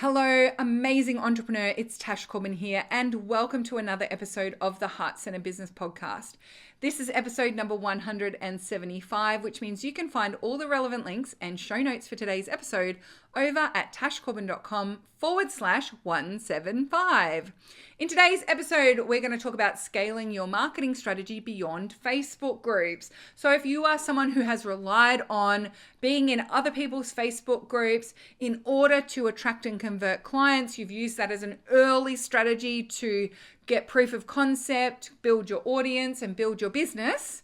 Hello, amazing entrepreneur. It's Tash Corbin here, and welcome to another episode of the Heart Center Business Podcast. This is episode number 175, which means you can find all the relevant links and show notes for today's episode over at tashcorbin.com/175. In today's episode, we're going to talk about scaling your marketing strategy beyond Facebook groups. So if you are someone who has relied on being in other people's Facebook groups in order to attract and convert clients, you've used that as an early strategy to get proof of concept, build your audience and build your business,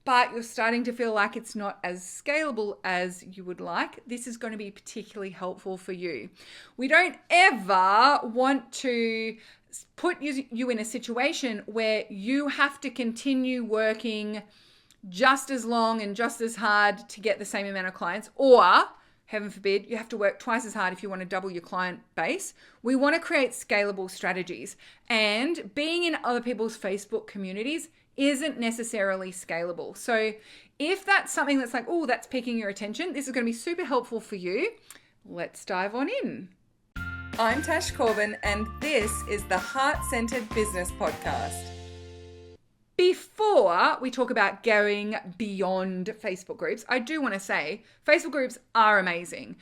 but you're starting to feel like it's not as scalable as you would like, this is going to be particularly helpful for you. We don't ever want to put you in a situation where you have to continue working just as long and just as hard to get the same amount of clients, or heaven forbid, you have to work twice as hard if you want to double your client base. We want to create scalable strategies, and being in other people's Facebook communities isn't necessarily scalable. So if that's something that's like, oh, that's piquing your attention, this is going to be super helpful for you. Let's dive on in. I'm Tash Corbin, and this is the Heart-Centered Business Podcast. Before we talk about going beyond Facebook groups, I do want to say Facebook groups are amazing.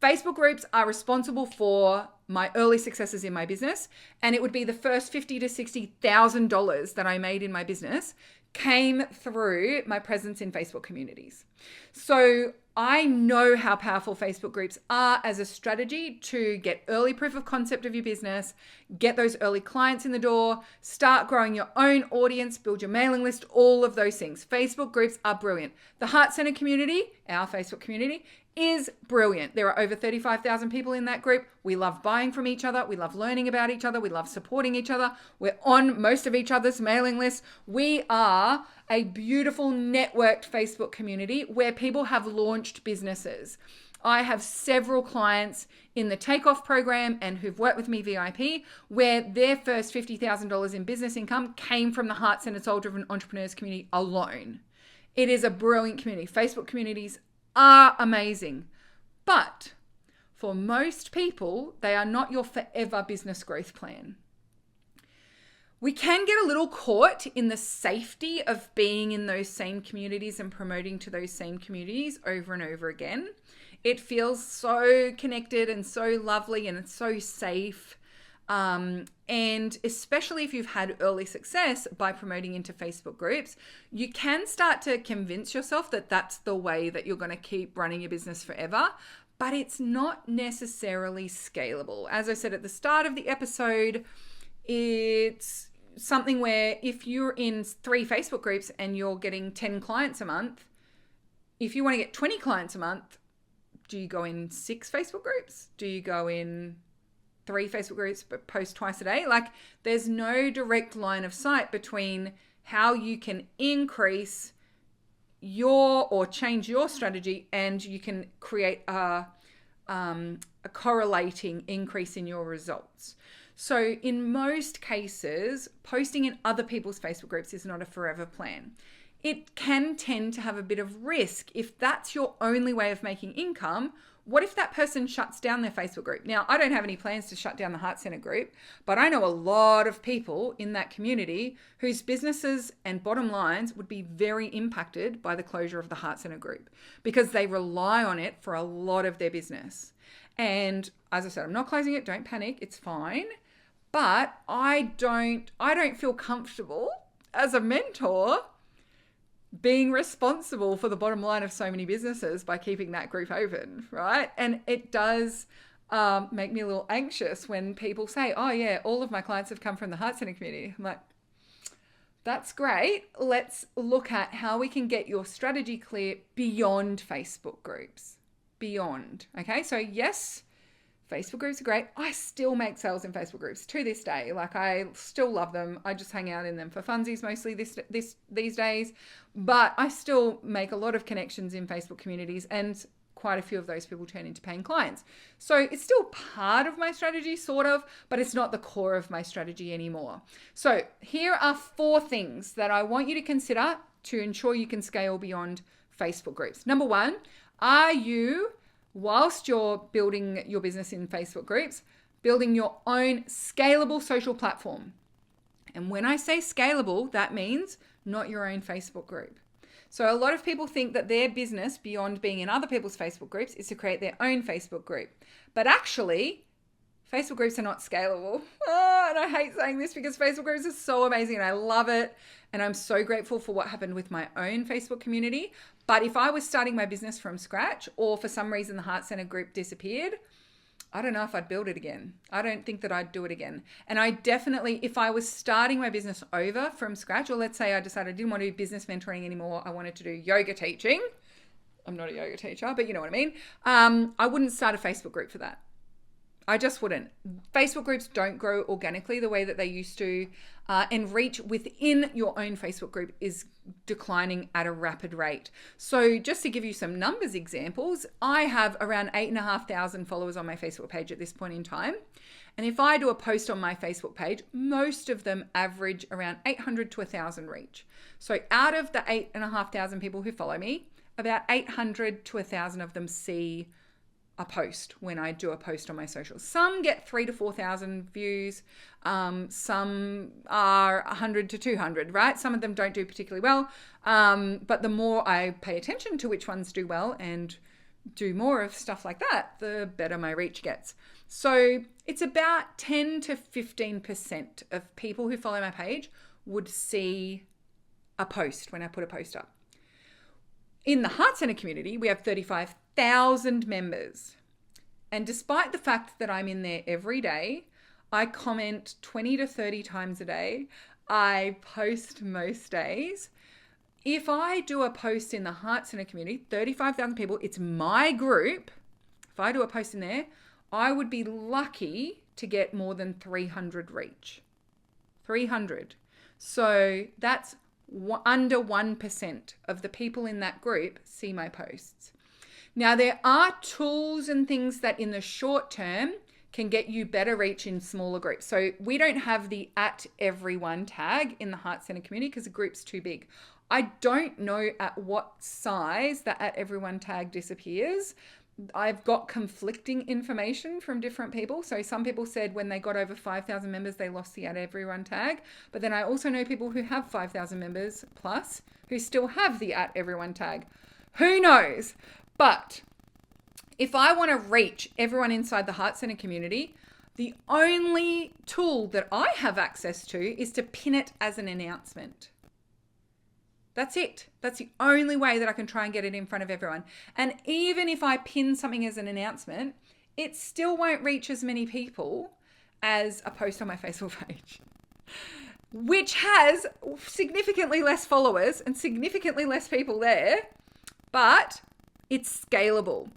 Facebook groups are responsible for my early successes in my business, and it would be the first $50,000 to $60,000 that I made in my business came through my presence in Facebook communities. So I know how powerful Facebook groups are as a strategy to get early proof of concept of your business, get those early clients in the door, start growing your own audience, build your mailing list, all of those things. Facebook groups are brilliant. The Heart Center community, our Facebook community, is brilliant. There are over 35,000 people in that group. We love buying from each other. We love learning about each other. We love supporting each other. We're on most of each other's mailing lists. We are a beautiful networked Facebook community where people have launched businesses. I have several clients in the Takeoff program and who've worked with me VIP where their first $50,000 in business income came from the Heart Center Soul-Driven Entrepreneurs community alone. It is a brilliant community. Facebook communities are amazing, but for most people, they are not your forever business growth plan. We can get a little caught in the safety of being in those same communities and promoting to those same communities over and over again. It feels so connected and so lovely and it's so safe. And especially if you've had early success by promoting into Facebook groups, you can start to convince yourself that that's the way that you're going to keep running your business forever, but it's not necessarily scalable. As I said at the start of the episode, it's something where if you're in 3 Facebook groups and you're getting 10 clients a month, if you want to get 20 clients a month, do you go in 6 Facebook groups? Do you go in 3 Facebook groups but post twice a day? Like, there's no direct line of sight between how you can increase your or change your strategy, and you can create a correlating increase in your results. So in most cases, posting in other people's Facebook groups is not a forever plan. It can tend to have a bit of risk. If that's your only way of making income, what if that person shuts down their Facebook group? Now, I don't have any plans to shut down the Heart Center group, but I know a lot of people in that community whose businesses and bottom lines would be very impacted by the closure of the Heart Center group because they rely on it for a lot of their business. And as I said, I'm not closing it. Don't panic. It's fine. But I don't feel comfortable as a mentor being responsible for the bottom line of so many businesses by keeping that group open, right? And it does make me a little anxious when people say, oh yeah, all of my clients have come from the Heart Center community. I'm like, that's great. Let's look at how we can get your strategy clear beyond Facebook groups. Beyond, okay? So yes, Facebook groups are great. I still make sales in Facebook groups to this day. Like, I still love them. I just hang out in them for funsies mostly these days. But I still make a lot of connections in Facebook communities, and quite a few of those people turn into paying clients. So it's still part of my strategy, sort of, but it's not the core of my strategy anymore. So here are 4 things that I want you to consider to ensure you can scale beyond Facebook groups. Number 1, are you whilst you're building your business in Facebook groups, building your own scalable social platform. And when I say scalable, that means not your own Facebook group. So a lot of people think that their business, beyond being in other people's Facebook groups, is to create their own Facebook group. But actually, Facebook groups are not scalable. And I hate saying this because Facebook groups are so amazing and I love it. And I'm so grateful for what happened with my own Facebook community. But if I was starting my business from scratch, or for some reason the Heart Center group disappeared, I don't know if I'd build it again. I don't think that I'd do it again. And I definitely, if I was starting my business over from scratch, or let's say I decided I didn't want to do business mentoring anymore, I wanted to do yoga teaching. I'm not a yoga teacher, but you know what I mean. I wouldn't start a Facebook group for that. I just wouldn't. Facebook groups don't grow organically the way that they used to, and reach within your own Facebook group is declining at a rapid rate. So just to give you some numbers examples, I have around 8,500 followers on my Facebook page at this point in time. And if I do a post on my Facebook page, most of them average around 800 to 1,000 reach. So out of the 8,500 people who follow me, about 800 to 1,000 of them see a post when I do a post on my socials. Some get 3,000 to 4,000 views. Some are 100 to 200, right? Some of them don't do particularly well. But the more I pay attention to which ones do well and do more of stuff like that, the better my reach gets. So it's about 10 to 15% of people who follow my page would see a post when I put a post up. In the Heart Center community, we have 35,000 members. And despite the fact that I'm in there every day, I comment 20 to 30 times a day. I post most days. If I do a post in the Heart Center community, 35,000 people, it's my group. If I do a post in there, I would be lucky to get more than 300 reach. 300. So that's under 1% of the people in that group see my posts. Now, there are tools and things that in the short term can get you better reach in smaller groups. So we don't have the @everyone tag in the Heart Center community because the group's too big. I don't know at what size the @everyone tag disappears. I've got conflicting information from different people. So some people said when they got over 5,000 members, they lost the @everyone tag. But then I also know people who have 5,000 members plus who still have the @everyone tag. Who knows? But if I want to reach everyone inside the Heart Center community, the only tool that I have access to is to pin it as an announcement. That's it. That's the only way that I can try and get it in front of everyone. And even if I pin something as an announcement, it still won't reach as many people as a post on my Facebook page, which has significantly less followers and significantly less people there, but it's scalable.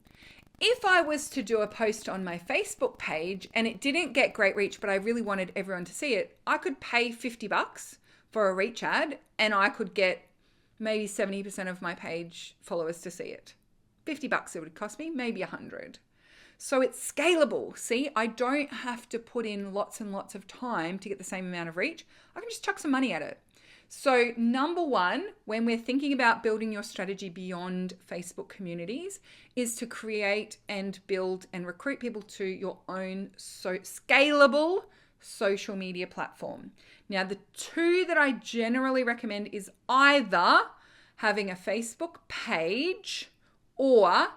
If I was to do a post on my Facebook page and it didn't get great reach, but I really wanted everyone to see it, I could pay $50 for a reach ad and I could get maybe 70% of my page followers to see it. $50 it would cost me, maybe 100. So it's scalable. See, I don't have to put in lots and lots of time to get the same amount of reach. I can just chuck some money at it. So number one, when we're thinking about building your strategy beyond Facebook communities, is to create and build and recruit people to your own scalable social media platform. Now, the two that I generally recommend is either having a Facebook page or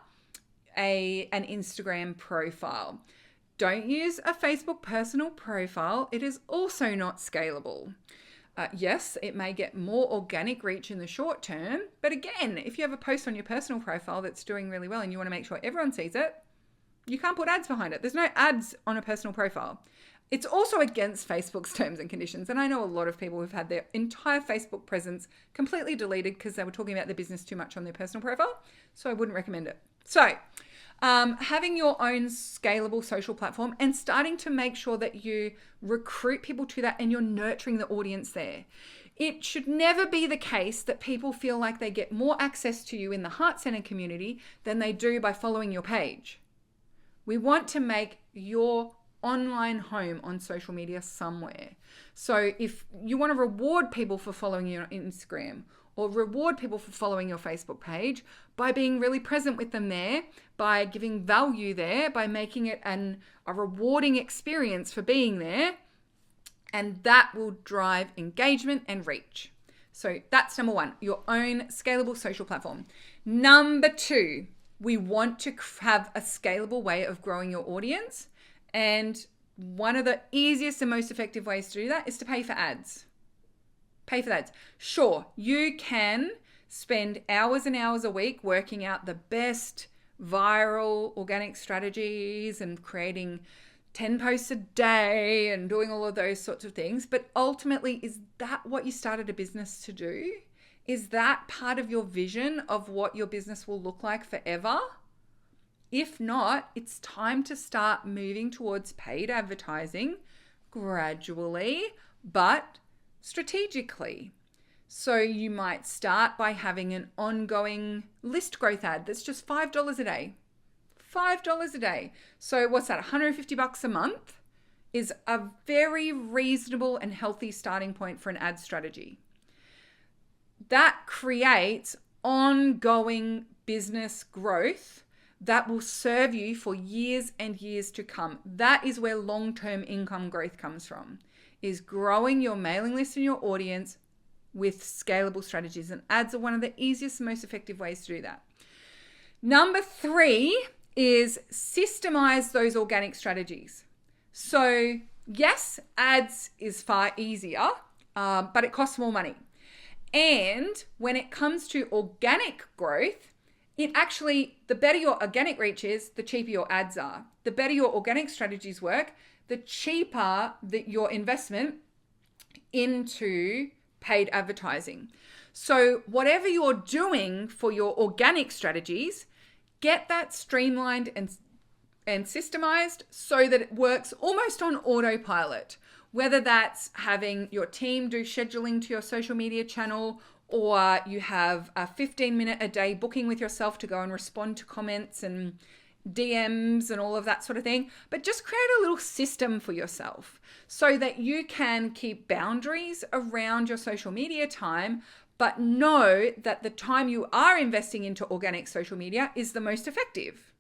an Instagram profile. Don't use a Facebook personal profile. It is also not scalable. Yes, it may get more organic reach in the short term, but again, if you have a post on your personal profile that's doing really well and you want to make sure everyone sees it, you can't put ads behind it. There's no ads on a personal profile. It's also against Facebook's terms and conditions. And I know a lot of people who've had their entire Facebook presence completely deleted because they were talking about their business too much on their personal profile. So I wouldn't recommend it. So having your own scalable social platform and starting to make sure that you recruit people to that and you're nurturing the audience there. It should never be the case that people feel like they get more access to you in the Heart Center community than they do by following your page. We want to make your online home on social media somewhere. So if you want to reward people for following you on Instagram or reward people for following your Facebook page by being really present with them there, by giving value there, by making it a rewarding experience for being there. And that will drive engagement and reach. So that's number one, your own scalable social platform. Number two, we want to have a scalable way of growing your audience. And one of the easiest and most effective ways to do that is to pay for ads. Pay for ads. Sure, you can spend hours and hours a week working out the best viral organic strategies and creating 10 posts a day and doing all of those sorts of things. But ultimately, is that what you started a business to do? Is that part of your vision of what your business will look like forever? If not, it's time to start moving towards paid advertising gradually, but strategically. So you might start by having an ongoing list growth ad that's just $5 a day. $5 a day. So what's that? $150 a month is a very reasonable and healthy starting point for an ad strategy. That creates ongoing business growth that will serve you for years and years to come. That is where long-term income growth comes from, is growing your mailing list and your audience with scalable strategies. And ads are one of the easiest and most effective ways to do that. Number three is systemize those organic strategies. So yes, ads is far easier, but it costs more money. And when it comes to organic growth, the better your organic reach is, the cheaper your ads are. The better your organic strategies work, the cheaper your investment into paid advertising. So whatever you're doing for your organic strategies, get that streamlined and systemized so that it works almost on autopilot. Whether that's having your team do scheduling to your social media channel, or you have a 15-minute a day booking with yourself to go and respond to comments and DMs and all of that sort of thing. But just create a little system for yourself so that you can keep boundaries around your social media time, but know that the time you are investing into organic social media is the most effective.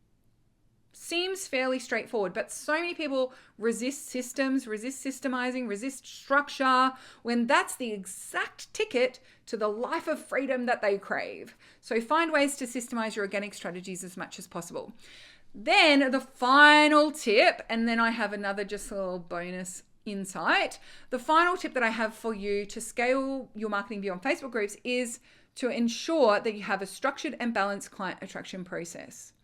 Seems fairly straightforward, but so many people resist systems, resist systemizing, resist structure, when that's the exact ticket to the life of freedom that they crave. So find ways to systemize your organic strategies as much as possible. Then the final tip, and then I have another just a little bonus insight. The final tip that I have for you to scale your marketing beyond Facebook groups is to ensure that you have a structured and balanced client attraction process.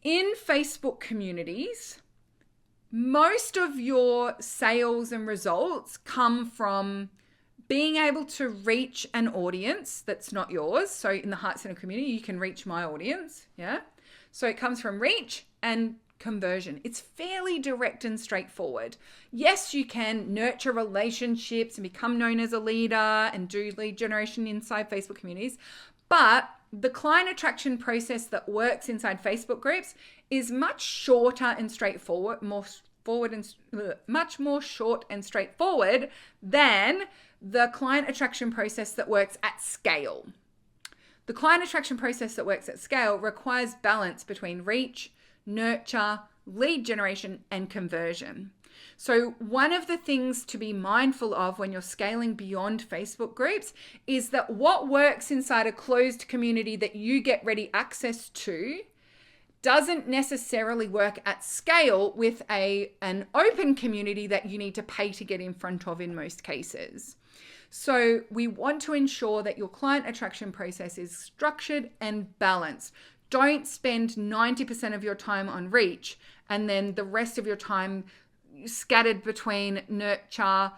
In Facebook communities, most of your sales and results come from being able to reach an audience that's not yours. So in the Heart Center community, you can reach my audience. Yeah. So it comes from reach and conversion. It's fairly direct and straightforward. Yes, you can nurture relationships and become known as a leader and do lead generation inside Facebook communities, but the client attraction process that works inside Facebook groups is much shorter and straightforward, much more short and straightforward than the client attraction process that works at scale. The client attraction process that works at scale requires balance between reach, nurture, lead generation, and conversion. So one of the things to be mindful of when you're scaling beyond Facebook groups is that what works inside a closed community that you get ready access to doesn't necessarily work at scale with an open community that you need to pay to get in front of in most cases. So we want to ensure that your client attraction process is structured and balanced. Don't spend 90% of your time on reach and then the rest of your time scattered between nurture,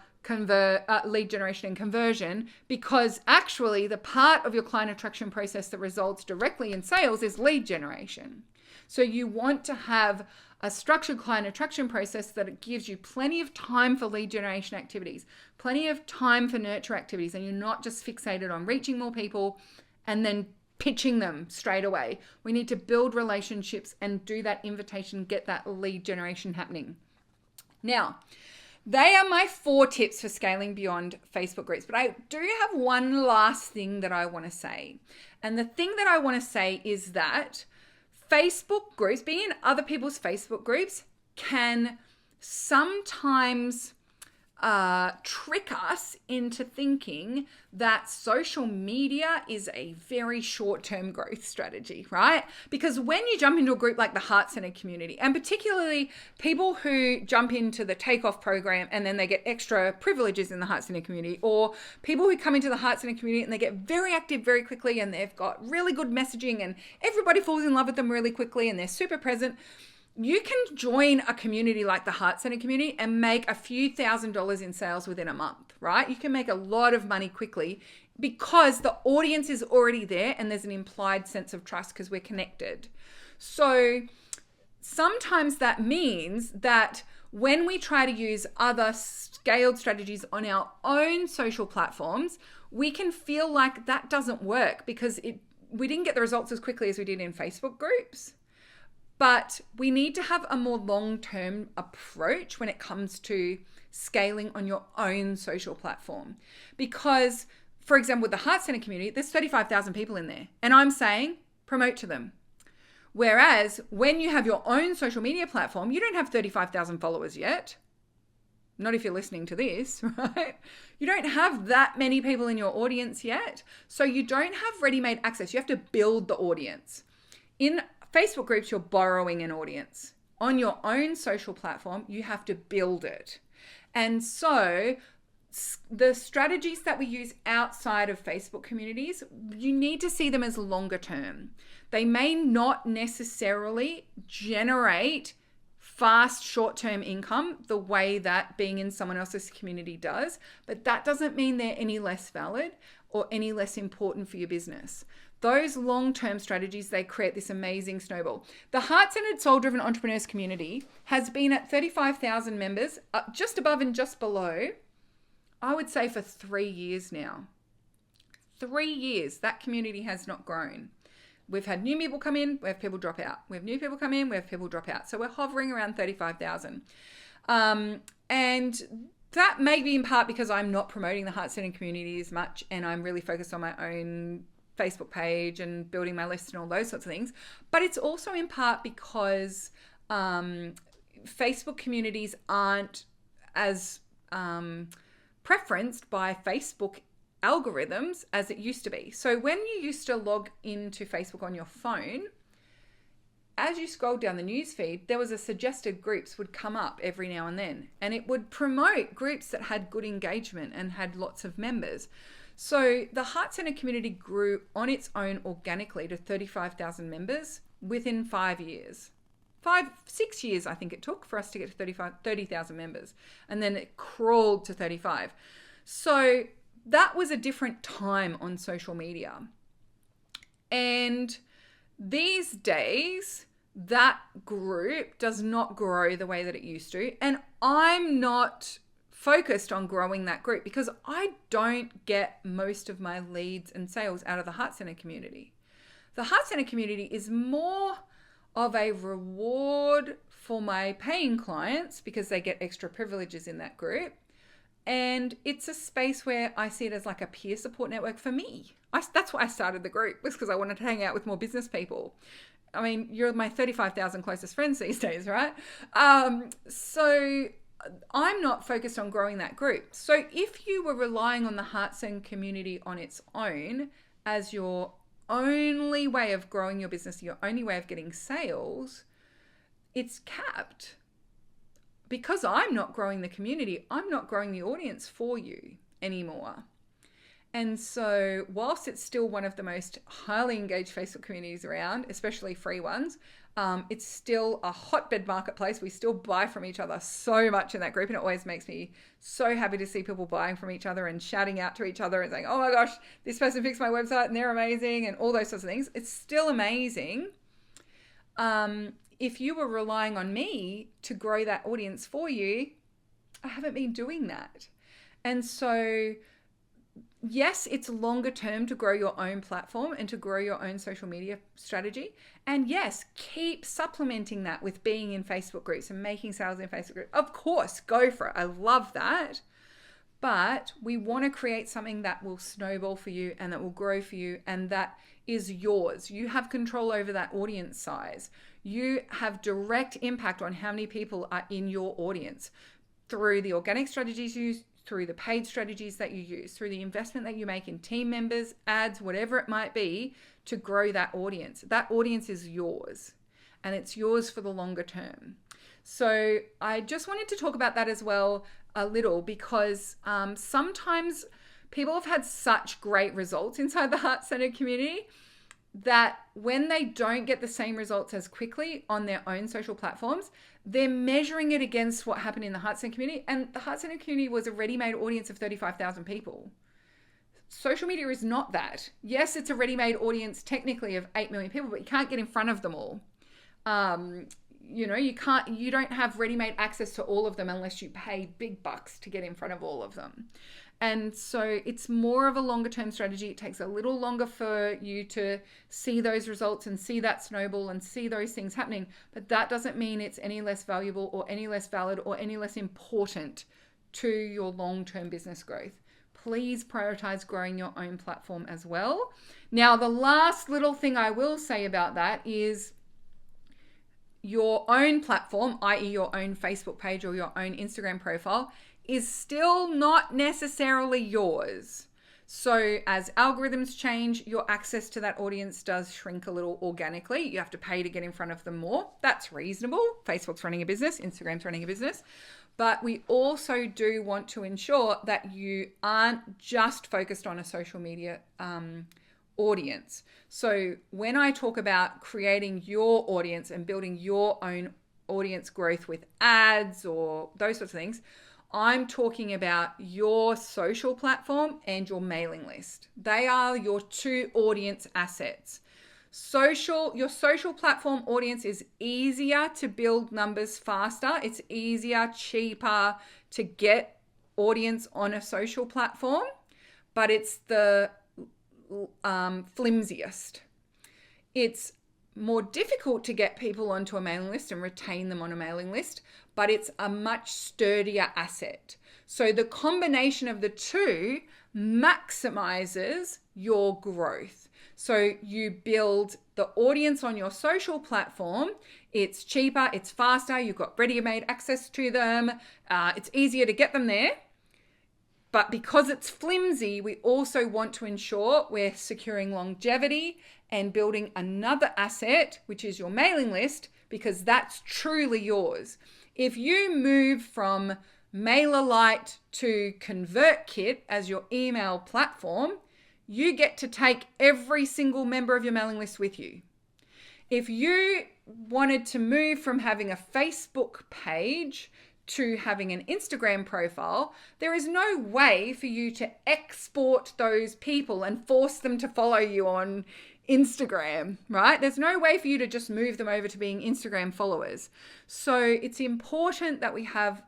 lead generation and conversion, because actually the part of your client attraction process that results directly in sales is lead generation. So you want to have a structured client attraction process that gives you plenty of time for lead generation activities, plenty of time for nurture activities, and you're not just fixated on reaching more people and then pitching them straight away. We need to build relationships and do that invitation, get that lead generation happening. Now, They are my 4 tips for scaling beyond Facebook groups. But I do have one last thing that I want to say. And the thing that I want to say is that Facebook groups, being in other people's Facebook groups, can sometimes trick us into thinking that social media is a very short-term growth strategy, right? Because when you jump into a group like the Heart Center community, and particularly people who jump into the Takeoff program and then they get extra privileges in the Heart Center community, or people who come into the Heart Center community and they get very active very quickly and they've got really good messaging and everybody falls in love with them really quickly and they're super present. You can join a community like the Heart Center community and make a few $1,000s in sales within a month, right? You can make a lot of money quickly because the audience is already there and there's an implied sense of trust because we're connected. So sometimes that means that when we try to use other scaled strategies on our own social platforms, we can feel like that doesn't work because we didn't get the results as quickly as we did in Facebook groups. But we need to have a more long-term approach when it comes to scaling on your own social platform. Because, for example, with the Heart Center community, there's 35,000 people in there. And I'm saying, promote to them. Whereas when you have your own social media platform, you don't have 35,000 followers yet. Not if you're listening to this, right? You don't have that many people in your audience yet. So you don't have ready-made access. You have to build the audience. In Facebook groups, you're borrowing an audience. On your own social platform, you have to build it. And so the strategies that we use outside of Facebook communities, you need to see them as longer term. They may not necessarily generate fast short-term income the way that being in someone else's community does, but that doesn't mean they're any less valid or any less important for your business. Those long-term strategies, they create this amazing snowball. The Heart-Centered Soul-Driven Entrepreneurs community has been at 35,000 members, just above and just below, I would say for 3 years now. 3 years, that community has not grown. We've had new people come in, we have people drop out. We have new people come in, we have people drop out. So we're hovering around 35,000. And that may be in part because I'm not promoting the Heart-Centered community as much and I'm really focused on my own Facebook page and building my list and all those sorts of things. But it's also in part because Facebook communities aren't as preferenced by Facebook algorithms as it used to be. So when you used to log into Facebook on your phone, as you scrolled down the newsfeed, there was a suggested groups would come up every now and then, and it would promote groups that had good engagement and had lots of members. So the Heart Center community grew on its own organically to 35,000 members within 5 years. 6 years, I think it took for us to get to 30,000 members. And then it crawled to 35. So that was a different time on social media. And these days, that group does not grow the way that it used to. And I'm not focused on growing that group because I don't get most of my leads and sales out of the Heart Center community. The Heart Center community is more of a reward for my paying clients because they get extra privileges in that group. And it's a space where I see it as like a peer support network for me. That's why I started the group, was because I wanted to hang out with more business people. I mean, you're my 35,000 closest friends these days, right? So I'm not focused on growing that group. So if you were relying on the Heart Center community on its own as your only way of growing your business, your only way of getting sales, it's capped. Because I'm not growing the community, I'm not growing the audience for you anymore. And so whilst it's still one of the most highly engaged Facebook communities around, especially free ones, it's still a hotbed marketplace. We still buy from each other so much in that group. And it always makes me so happy to see people buying from each other and shouting out to each other and saying, oh my gosh, this person fixed my website and they're amazing and all those sorts of things. It's still amazing. If you were relying on me to grow that audience for you, I haven't been doing that. And so yes, it's longer term to grow your own platform and to grow your own social media strategy. And yes, keep supplementing that with being in Facebook groups and making sales in Facebook groups. Of course, go for it. I love that. But we want to create something that will snowball for you and that will grow for you and that is yours. You have control over that audience size. You have direct impact on how many people are in your audience through the organic strategies you use, through the paid strategies that you use, through the investment that you make in team members, ads, whatever it might be, to grow that audience. That audience is yours and it's yours for the longer term. So I just wanted to talk about that as well a little because sometimes people have had such great results inside the Heart Centered community that when they don't get the same results as quickly on their own social platforms, they're measuring it against what happened in the Heart Centered community. And the Heart Centered community was a ready-made audience of 35,000 people. Social media is not that. Yes, it's a ready-made audience technically of 8 million people, but you can't get in front of them all. You don't have ready-made access to all of them unless you pay big bucks to get in front of all of them. And so it's more of a longer term strategy. It takes a little longer for you to see those results and see that snowball and see those things happening. But that doesn't mean it's any less valuable or any less valid or any less important to your long-term business growth. Please prioritize growing your own platform as well. Now, the last little thing I will say about that is your own platform, i.e. your own Facebook page or your own Instagram profile, is still not necessarily yours. So as algorithms change, your access to that audience does shrink a little organically. You have to pay to get in front of them more. That's reasonable. Facebook's running a business, Instagram's running a business. But we also do want to ensure that you aren't just focused on a social media audience. So when I talk about creating your audience and building your own audience growth with ads or those sorts of things, I'm talking about your social platform and your mailing list. They are your two audience assets. Your social platform audience is easier to build numbers faster. It's easier, cheaper to get audience on a social platform, but it's the flimsiest. It's more difficult to get people onto a mailing list and retain them on a mailing list, but it's a much sturdier asset. So the combination of the two maximizes your growth. So you build the audience on your social platform. It's cheaper, it's faster, you've got ready-made access to them. It's easier to get them there. But because it's flimsy, we also want to ensure we're securing longevity and building another asset, which is your mailing list, because that's truly yours. If you move from MailerLite to ConvertKit as your email platform, you get to take every single member of your mailing list with you. If you wanted to move from having a Facebook page to having an Instagram profile, there is no way for you to export those people and force them to follow you on Instagram, right? There's no way for you to just move them over to being Instagram followers. So it's important that we have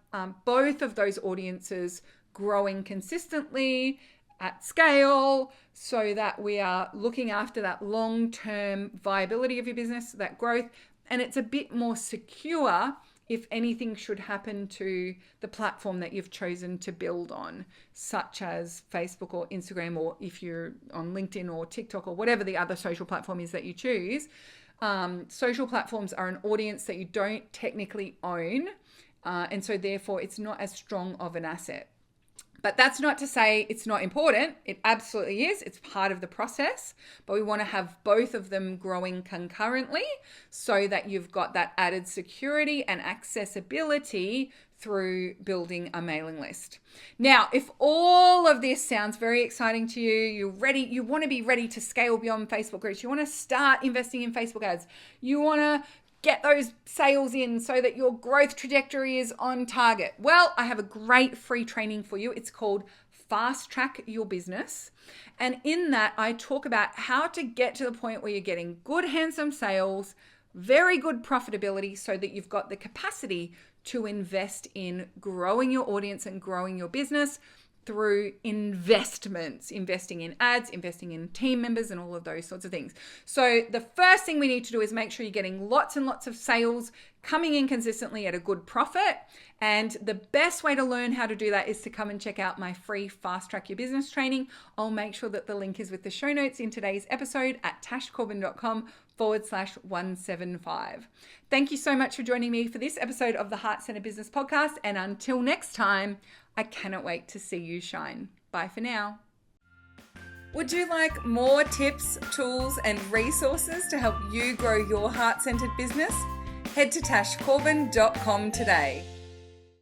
both of those audiences growing consistently at scale so that we are looking after that long-term viability of your business, that growth, and it's a bit more secure if anything should happen to the platform that you've chosen to build on, such as Facebook or Instagram, or if you're on LinkedIn or TikTok or whatever the other social platform is that you choose. Social platforms are an audience that you don't technically own, and so therefore it's not as strong of an asset. But that's not to say it's not important. It absolutely is. It's part of the process. But we want to have both of them growing concurrently so that you've got that added security and accessibility through building a mailing list. Now, if all of this sounds very exciting to you, you're ready, you want to be ready to scale beyond Facebook groups, you want to start investing in Facebook ads, you want to get those sales in so that your growth trajectory is on target. Well, I have a great free training for you. It's called Fast Track Your Business. And in that, I talk about how to get to the point where you're getting good, handsome sales, very good profitability so that you've got the capacity to invest in growing your audience and growing your business through investments, investing in ads, investing in team members, and all of those sorts of things. So the first thing we need to do is make sure you're getting lots and lots of sales coming in consistently at a good profit. And the best way to learn how to do that is to come and check out my free Fast Track Your Business training. I'll make sure that the link is with the show notes in today's episode at tashcorbin.com/175. Thank you so much for joining me for this episode of the Heart Centered Business Podcast. And until next time, I cannot wait to see you shine. Bye for now. Would you like more tips, tools, and resources to help you grow your heart-centered business? Head to tashcorbin.com today.